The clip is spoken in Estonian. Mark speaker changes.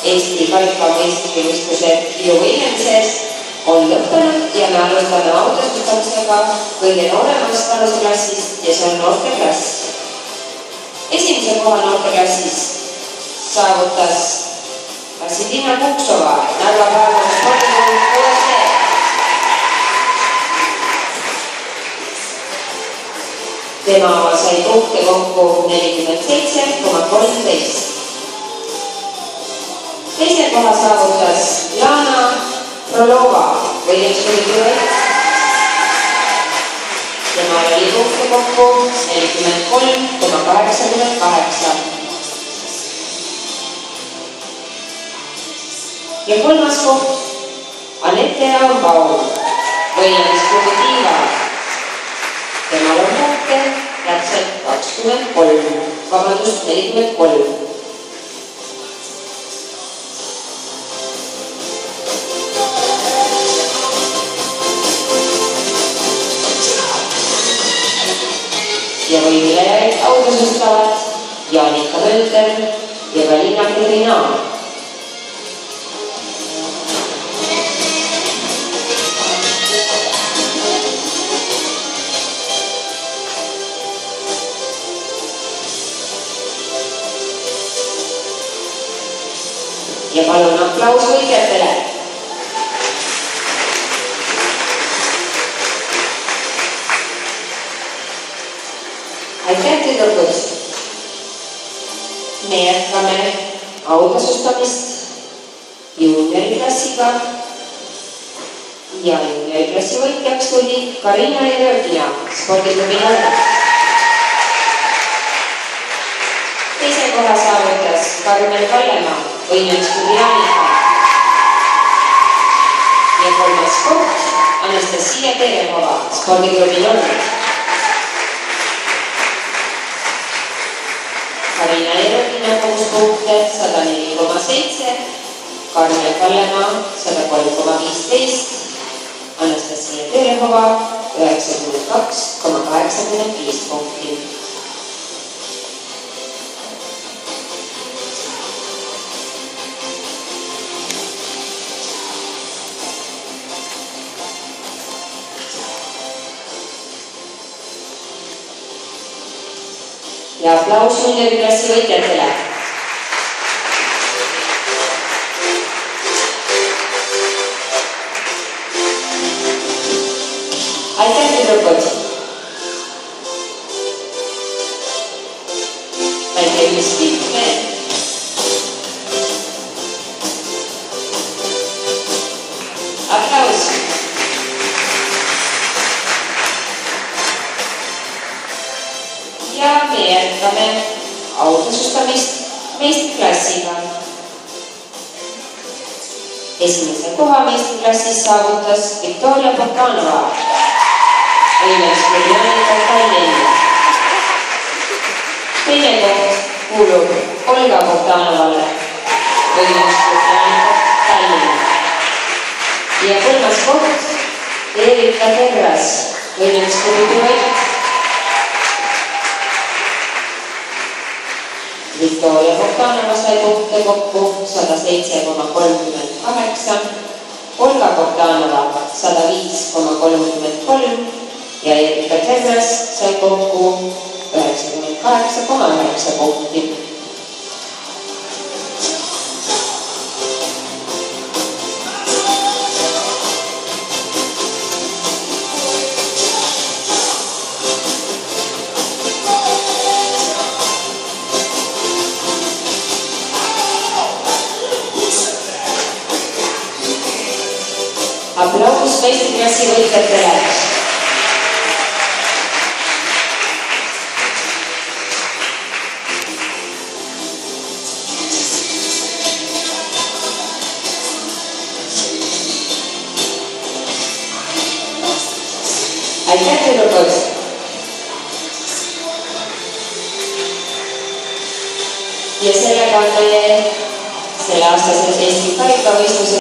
Speaker 1: Eesti karikavõistlused Hiiu võimemises on lõppenud ja me alustame autostustamisega kõige nooremast vanuseklassist ja see on noorteklass. Esimese koha noorteklassis saavutas Kassitina Puksova, Narva praegune spordikool OSV. Tema sai punkte kokku 47,13. Teise koha saavutas Lana Prolova, võidetsulikult. Tema oli punkte kokku 43,88. Ja kolmas koht Anette Raunbaum, võidetsulikult Tiiva. Temal on punkte täpselt 43. Ja võimilejaid autosustavad Jaanika Mölter ja Galina Kirina. Ja palun aplaus võitjatele. Aitäh tüdrukud! Me jätkame autosustamist juunioriklassiga ja juunioriklassi võitjaks tuli Karina Jõgina spordiklubi Narva. Teise koha saavutas Karmel Kallemaa, võimemisklubi Jaanika. Ja kolmas koht Anastasia Terehova spordiklubi Narva. Karina Jõgina 6 punkte 104,7, Karmel Kallemaa 103,15, Anastasia Terehova 92,85 punkti. Ja aplaus juunioriklassi võitjatele. Aitäh tüdrukud! Väike ühiskiitme. Aplaus! Ja me jätkame autosustamist meistriklassiga. Esimese koha meistriklassis saavutas Viktoria Bogdanova, võimemisklubi Jaanika Tallinna. Teine koht kuulub Olga Bogdanovale, võimemisklubi Jaanika Tallinna. Ja kolmas koht Erika Terras, võimemisklubi Püvõit. Viktoria Bogdanova sai punkte kokku 107,38, Olga Bogdanova 105,33 ja Erika Terras sai kokku 98,9 punkti. Aplaus meistriklassi võitjatele. Aitäh tüdrukud! Ja sellega on meie selle aastases Eesti karikavõistluse